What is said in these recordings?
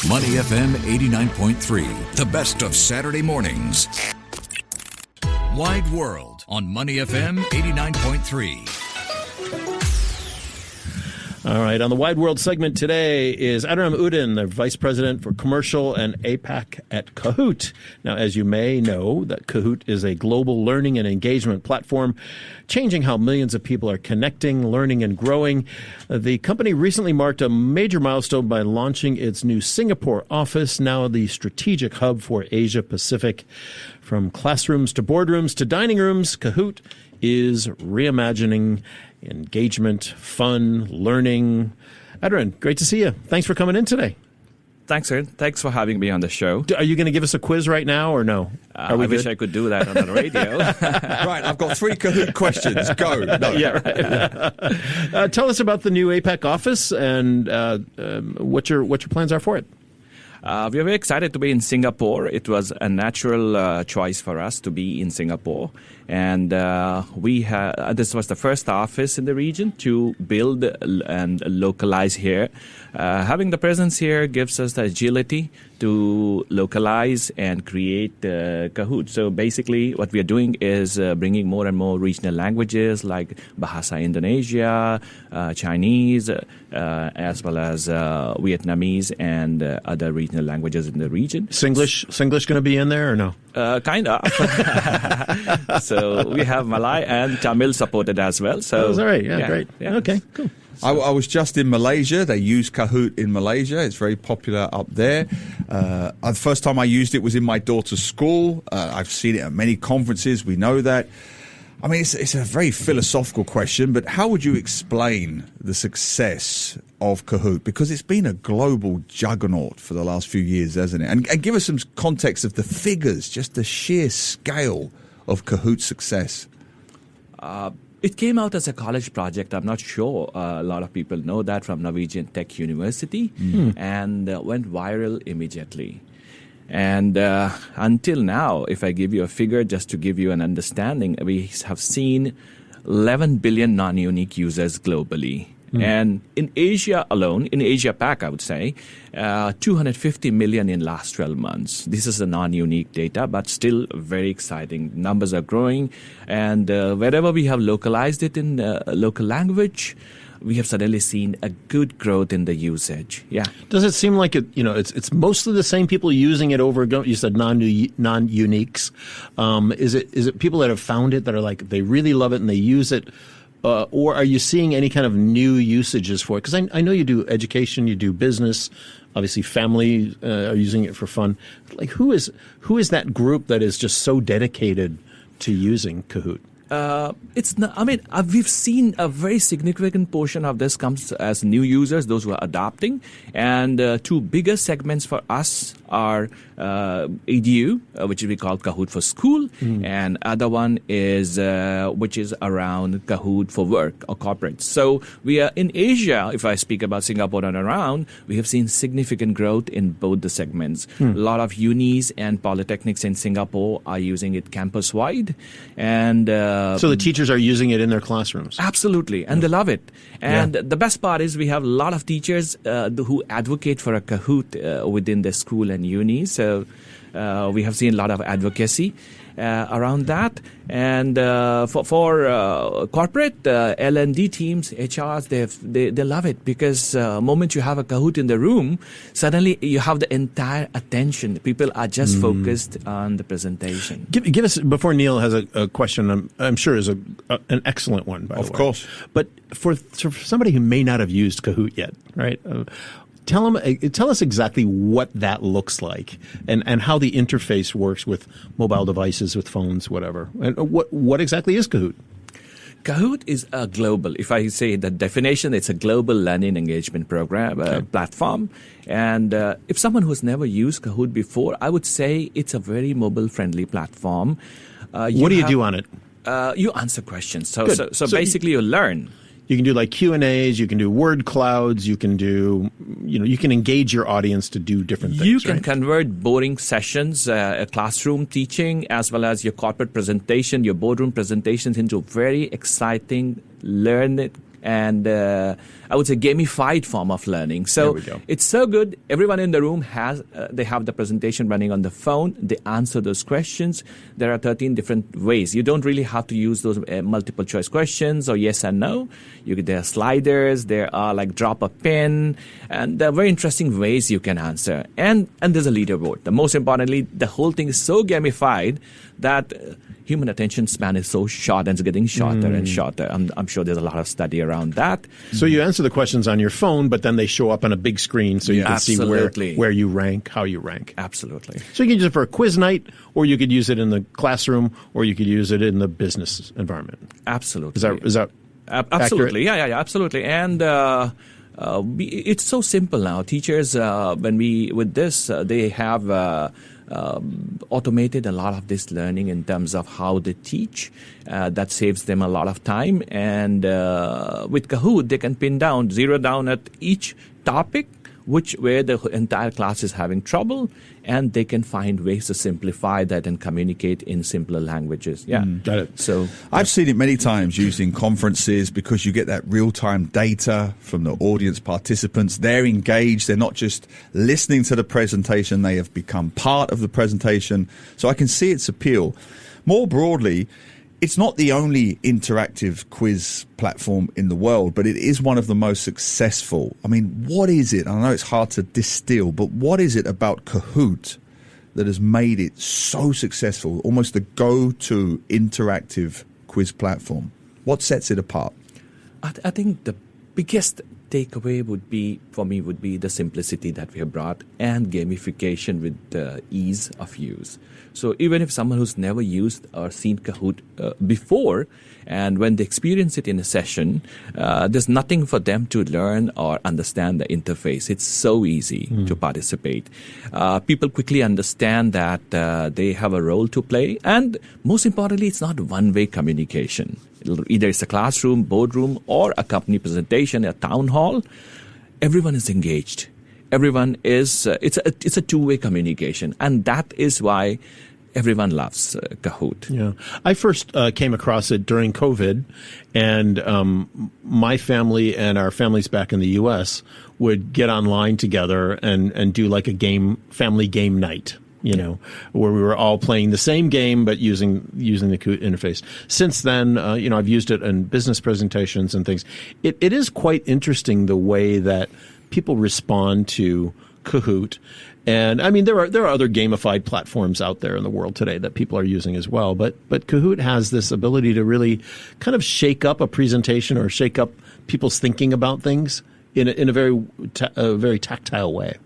Money FM 89.3, the best of Saturday mornings. Wide World on Money FM 89.3. All right, on the Wide World segment today is Ahteram Uddin, the Vice President for Commercial and APAC at Kahoot. Now, as you may know, that Kahoot is a global learning and engagement platform changing how millions of people are connecting, learning, and growing. The company recently marked a major milestone by launching its new Singapore office, now the strategic hub for Asia Pacific. From classrooms to boardrooms to dining rooms, Kahoot is reimagining engagement, fun, learning. Ahteram, great to see you. Thanks for coming in today. Thanks, sir. Thanks for having me on the show. Are you going to give us a quiz right now or no? I wish I could do that on the radio. Right, I've got 3 Kahoot questions. Go. No. Yeah, right. Tell us about the new APAC office and what your plans are for it. We are very excited to be in Singapore. It was a natural choice for us to be in Singapore. And this was the first office in the region to build and localize here. Having the presence here gives us the agility to localize and create Kahoot. So basically what we are doing is bringing more and more regional languages like Bahasa Indonesia, Chinese, as well as Vietnamese and other regional languages in the region. Singlish going to be in there or no? Kind of. So we have Malay and Tamil supported as well. So all right. Yeah, great. Yeah. Okay, cool. I was just in Malaysia. They use Kahoot in Malaysia. It's very popular up there. The first time I used it was in my daughter's school. I've seen it at many conferences. We know that. I mean, it's a very philosophical question, but how would you explain the success of Kahoot? Because it's been a global juggernaut for the last few years, hasn't it? And give us some context of the figures, just the sheer scale of Kahoot's success. It came out as a college project. I'm not sure a lot of people know that, from Norwegian Tech University, and went viral immediately. And until now, if I give you a figure just to give you an understanding, we have seen 11 billion non-unique users globally. And in Asia alone, in Asia APAC, I would say, 250 million in last 12 months. This is the non-unique data, but still very exciting. Numbers are growing. And wherever we have localized it in local language, we have suddenly seen a good growth in the usage. Yeah. Does it seem like it's mostly the same people using it over? You said non-uniques. Is it people that have found it that are like they really love it and they use it? Or are you seeing any kind of new usages for it? Because I know you do education, you do business, obviously family are using it for fun. Like who is that group that is just so dedicated to using Kahoot? It's not. I mean, we've seen a very significant portion of this comes as new users, those who are adopting, and 2 bigger segments for us are EDU, which we call Kahoot for School, and other one is which is around Kahoot for work or corporate. So we are in Asia. If I speak about Singapore and around, we have seen significant growth in both the segments. A lot of unis and polytechnics in Singapore are using it campus wide, and so the teachers are using it in their classrooms. Absolutely, and they love it. And the best part is we have a lot of teachers who advocate for a Kahoot within the school and uni. So we have seen a lot of advocacy around that. And for corporate L&D teams, HRs, they love it because moment you have a Kahoot in the room, suddenly you have the entire attention. People are just focused on the presentation. Give us, before Neil has a question, I'm sure is an excellent one, by the way. Of course. But for somebody who may not have used Kahoot yet, right? Tell us exactly what that looks like and how the interface works with mobile devices, with phones, whatever. And what exactly is Kahoot? Kahoot is a global, if I say the definition, it's a global learning engagement program, platform. And if someone who's never used Kahoot before, I would say it's a very mobile-friendly platform. What do you do on it? You answer questions. So basically you learn. You can do like Q&As, you can do word clouds, you can do, you can engage your audience to do different things. You can convert boring sessions, classroom teaching, as well as your corporate presentation, your boardroom presentations into very exciting, learn and I would say gamified form of learning. So There we go. it's so good. Everyone in the room they have the presentation running on the phone. They answer those questions. There are 13 different ways. You don't really have to use those multiple choice questions or yes and no. There are sliders. There are like drop a pin, and there are very interesting ways you can answer. And there's a leaderboard. The most importantly, the whole thing is so gamified that human attention span is so short and it's getting shorter and shorter. I'm sure there's a lot of study around that. So you answer the questions on your phone, but then they show up on a big screen so you can Absolutely. see where you rank, how you rank. Absolutely. So you can use it for a quiz night, or you could use it in the classroom, or you could use it in the business environment. Absolutely. Is that absolutely. accurate? Yeah, absolutely. And it's so simple now. Teachers, they have automated a lot of this learning in terms of how they teach. That saves them a lot of time. And with Kahoot, they can zero down at each topic where the entire class is having trouble, and they can find ways to simplify that and communicate in simpler languages. Yeah, got it. So I've seen it many times used in conferences because you get that real-time data from the audience participants. They're engaged. They're not just listening to the presentation. They have become part of the presentation. So I can see its appeal. More broadly, it's not the only interactive quiz platform in the world, but it is one of the most successful. I mean, what is it? I know it's hard to distill, but what is it about Kahoot that has made it so successful, almost the go-to interactive quiz platform? What sets it apart? I think the biggest takeaway would be the simplicity that we have brought and gamification with the ease of use. So even if someone who's never used or seen Kahoot before, and when they experience it in a session, there's nothing for them to learn or understand the interface. It's so easy to participate. People quickly understand that they have a role to play, and most importantly, it's not one-way communication. Either it's a classroom, boardroom, or a company presentation, a town hall. Everyone is engaged. Everyone is. It's a two-way communication, and that is why everyone loves Kahoot. Yeah, I first came across it during COVID, and my family and our families back in the U.S. would get online together and do like a family game night. Where we were all playing the same game but using the Kahoot interface. Since then, I've used it in business presentations and things. It is quite interesting the way that people respond to Kahoot. And I mean, there are other gamified platforms out there in the world today that people are using as well. But Kahoot has this ability to really kind of shake up a presentation or shake up people's thinking about things in a very tactile way.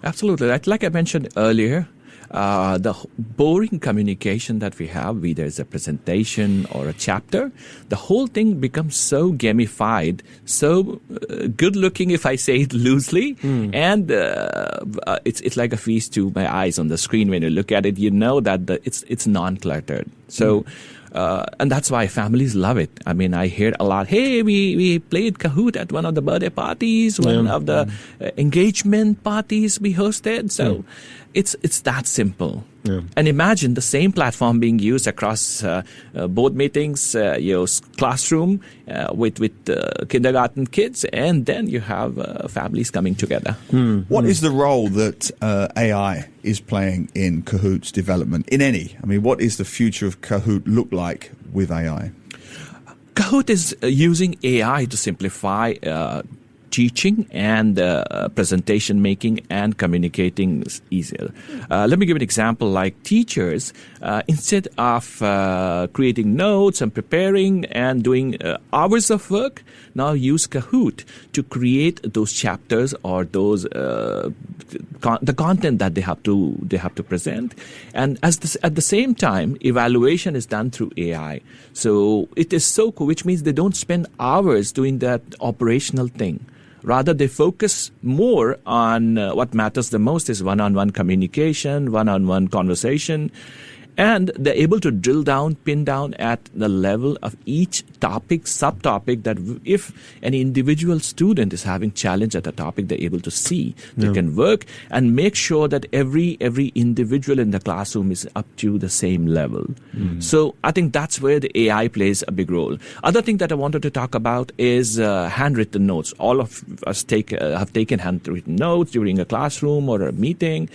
Absolutely. Like I mentioned earlier, the boring communication that we have, whether it's a presentation or a chapter, the whole thing becomes so gamified, so good looking, if I say it loosely, and it's like a feast to my eyes on the screen. When you look at it, you know that it's non-cluttered. So. And that's why families love it. I mean, I hear a lot, hey, we played Kahoot at one of the birthday parties, one of the engagement parties we hosted. So it's that simple. Yeah. And imagine the same platform being used across board meetings, your classroom with kindergarten kids, and then you have families coming together. What is the role that AI is playing in Kahoot's development, in any? I mean, what is the future of Kahoot look like with AI? Kahoot is using AI to simplify teaching and presentation making and communicating easier. Let me give an example. Like teachers, instead of creating notes and preparing and doing hours of work, now use Kahoot to create those chapters or those the content that they have to present. And at the same time, evaluation is done through AI. So it is so cool, which means they don't spend hours doing that operational thing. Rather, they focus more on what matters the most is one-on-one communication, one-on-one conversation. And they're able to drill down, pin down at the level of each topic, subtopic, that if any individual student is having challenge at a topic, they're able to see. They can work and make sure that every individual in the classroom is up to the same level. So I think that's where the AI plays a big role. Other thing that I wanted to talk about is handwritten notes. All of us have taken handwritten notes during a classroom or a meeting.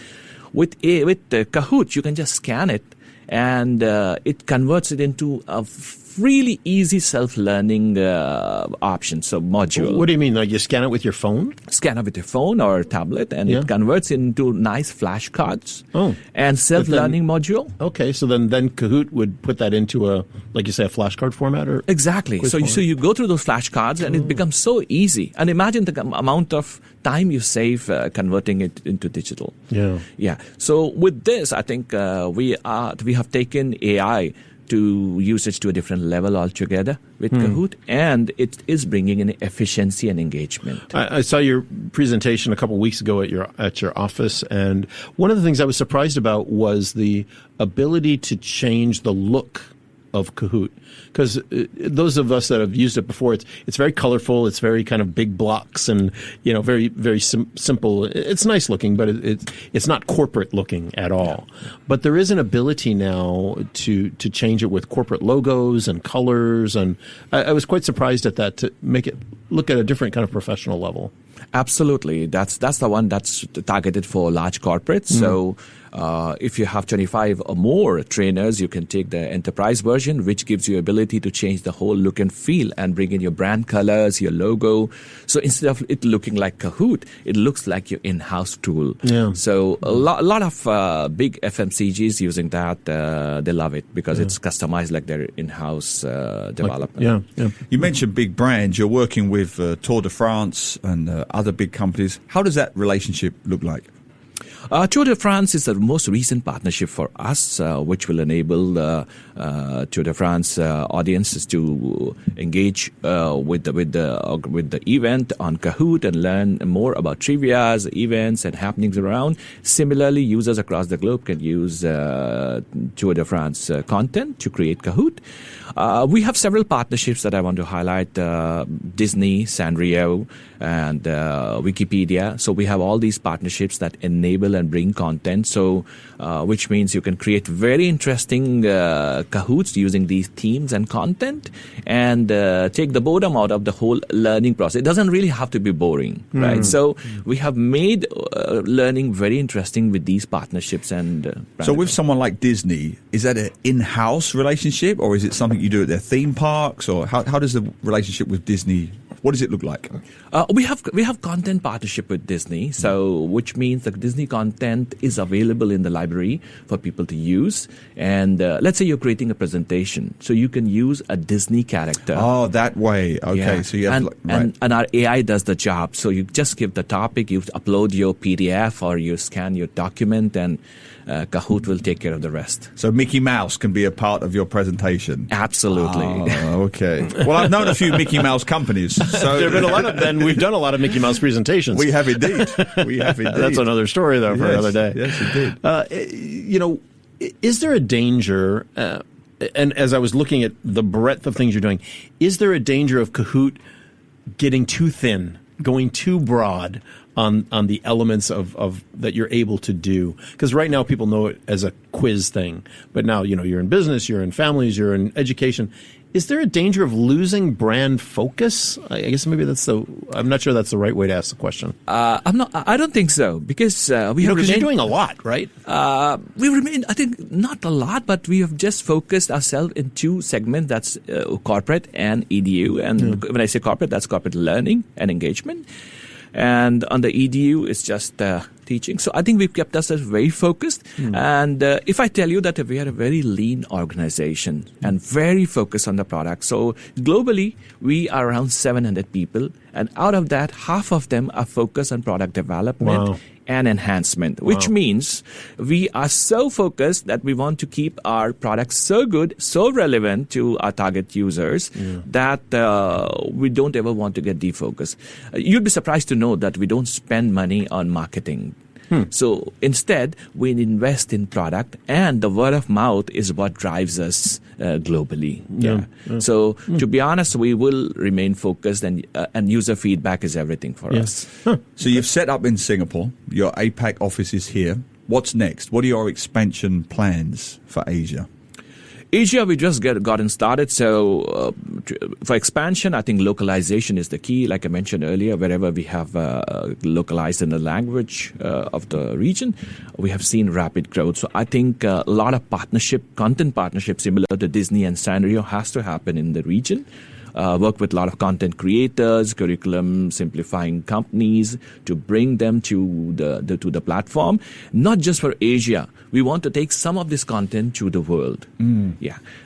With Kahoot, you can just scan it, and it converts it into a really easy self-learning option, so module. What do you mean? Like you scan it with your phone? Scan it with your phone or tablet, and it converts into nice flashcards and self-learning module. Okay, so then Kahoot would put that into a, like you say, a flashcard format? Or exactly. So you go through those flashcards, and it becomes so easy. And imagine the amount of time you save converting it into digital. Yeah. So with this, I think we have taken AI to usage to a different level altogether with Kahoot, and it is bringing in efficiency and engagement. I saw your presentation a couple of weeks ago at your office, and one of the things I was surprised about was the ability to change the look of Kahoot. Because those of us that have used it before, it's very colorful, it's very kind of big blocks, and very very simple. It's nice looking, but it's not corporate looking at all. But there is an ability now to change it with corporate logos and colors, and I was quite surprised at that, to make it look at a different kind of professional level. Absolutely, that's the one that's targeted for large corporates. So if you have 25 or more trainers, you can take the enterprise version, which gives you ability to change the whole look and feel and bring in your brand colors, your logo. So instead of it looking like Kahoot, it looks like your in-house tool. So a lot of big FMCGs using that, they love it because it's customized like their in-house development. You mentioned big brands. You're working with Tour de France and other big companies. How does that relationship look like? Tour de France is the most recent partnership for us, which will enable Tour de France audiences to engage with the event on Kahoot and learn more about trivias, events, and happenings around. Similarly, users across the globe can use Tour de France content to create Kahoot. We have several partnerships that I want to highlight: Disney, Sanrio, and Wikipedia. So we have all these partnerships that enable and bring content. So, which means you can create very interesting Kahoots using these themes and content, and take the boredom out of the whole learning process. It doesn't really have to be boring, right? So we have made learning very interesting with these partnerships. And so with someone like Disney, is that an in-house relationship, or is it something you do at their theme parks, or how does the relationship with Disney, what does it look like? We have content partnership with Disney, so which means that Disney content is available in the library for people to use. And let's say you're creating a presentation, so you can use a Disney character. Oh, that way. Okay, so you have and our AI does the job. So you just give the topic, you upload your PDF or you scan your document, and Kahoot will take care of the rest. So Mickey Mouse can be a part of your presentation? Absolutely. Oh, okay. Well, I've known a few Mickey Mouse companies. So there have been a lot of them. We've done a lot of Mickey Mouse presentations. We have indeed. That's another story, though, for another day. Yes, indeed. Is there a danger, and as I was looking at the breadth of things you're doing, is there a danger of Kahoot getting too thin, going too broad on the elements of that you're able to do? Because right now people know it as a quiz thing, but now you're in business, you're in families, you're in education. Is there a danger of losing brand focus? I guess maybe I'm not sure that's the right way to ask the question. I don't think so, because because you're doing a lot, right? We remain, I think, not a lot, but we have just focused ourselves in two segments. That's corporate and EDU. And when I say corporate, that's corporate learning and engagement. And on the EDU, it's just teaching. So I think we've kept ourselves very focused. And if I tell you that we are a very lean organization and very focused on the product. So globally, we are around 700 people. And out of that, half of them are focused on product development and enhancement, which means we are so focused that we want to keep our products so good, so relevant to our target users that we don't ever want to get defocused. You'd be surprised to know that we don't spend money on marketing. So instead, we invest in product, and the word of mouth is what drives us globally. So to be honest, we will remain focused, and user feedback is everything for us. So you've set up in Singapore. Your APAC office is here. What's next? What are your expansion plans for Asia? Asia, we just gotten started. So for expansion, I think localization is the key. Like I mentioned earlier, wherever we have localized in the language of the region, we have seen rapid growth. So I think a lot of content partnership similar to Disney and Sanrio has to happen in the region. Work with a lot of content creators, curriculum simplifying companies to bring them to the platform. Not just for Asia. We want to take some of this content to the world.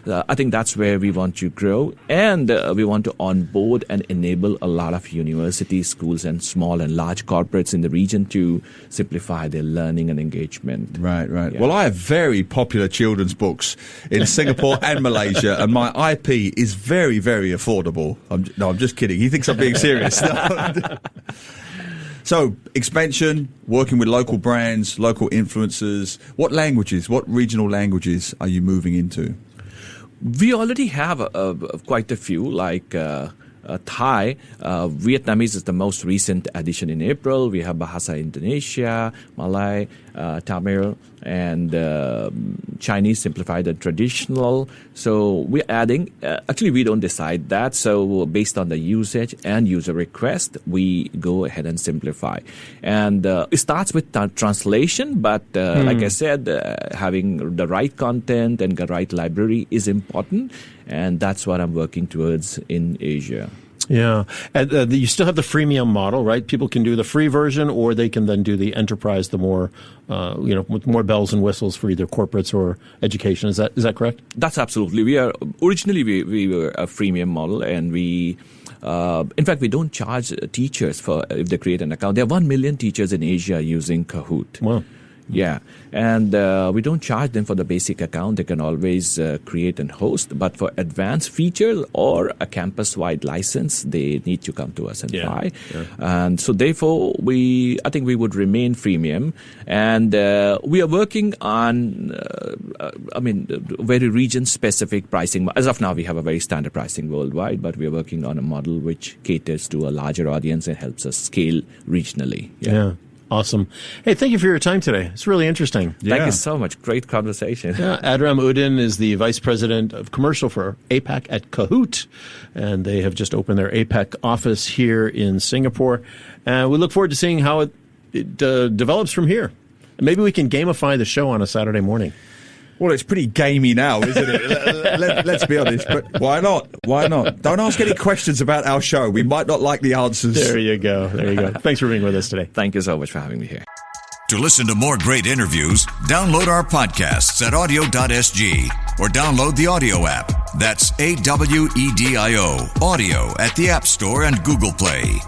I think that's where we want to grow, and we want to onboard and enable a lot of universities, schools, and small and large corporates in the region to simplify their learning and engagement. Right. Yeah. Well, I have very popular children's books in Singapore and Malaysia, and my IP is very, very affordable. I'm just kidding. He thinks I'm being serious. So, expansion, working with local brands, local influencers. What regional languages are you moving into? We already have quite a few, like Thai. Vietnamese is the most recent addition in April. We have Bahasa Indonesia, Malay, Tamil, and Chinese simplified and traditional. So we're adding, actually we don't decide that. So based on the usage and user request, we go ahead and simplify. And it starts with translation, but like I said, having the right content and the right library is important. And that's what I'm working towards in Asia. Yeah. And you still have the freemium model, right? People can do the free version, or they can then do the enterprise, the more, with more bells and whistles for either corporates or education. Is that correct? That's absolutely. Originally we were a freemium model, and we, in fact, we don't charge teachers if they create an account. There are 1 million teachers in Asia using Kahoot. Wow. Yeah, and we don't charge them for the basic account. They can always create and host. But for advanced feature or a campus-wide license, they need to come to us and buy. Yeah. And so therefore, I think we would remain freemium. And we are working on, very region-specific pricing. As of now, we have a very standard pricing worldwide, but we are working on a model which caters to a larger audience and helps us scale regionally. Yeah. Awesome. Hey, thank you for your time today. It's really interesting. Thank you so much. Great conversation. Yeah, Ahteram Uddin is the Vice President of Commercial for APAC at Kahoot, and they have just opened their APAC office here in Singapore. We look forward to seeing how it develops from here. And maybe we can gamify the show on a Saturday morning. Well, it's pretty gamey now, isn't it? Let's be honest. But why not? Don't ask any questions about our show. We might not like the answers. There you go. Thanks for being with us today. Thank you so much for having me here. To listen to more great interviews, download our podcasts at audio.sg or download the audio app. That's AWEDIO, audio at the App Store and Google Play.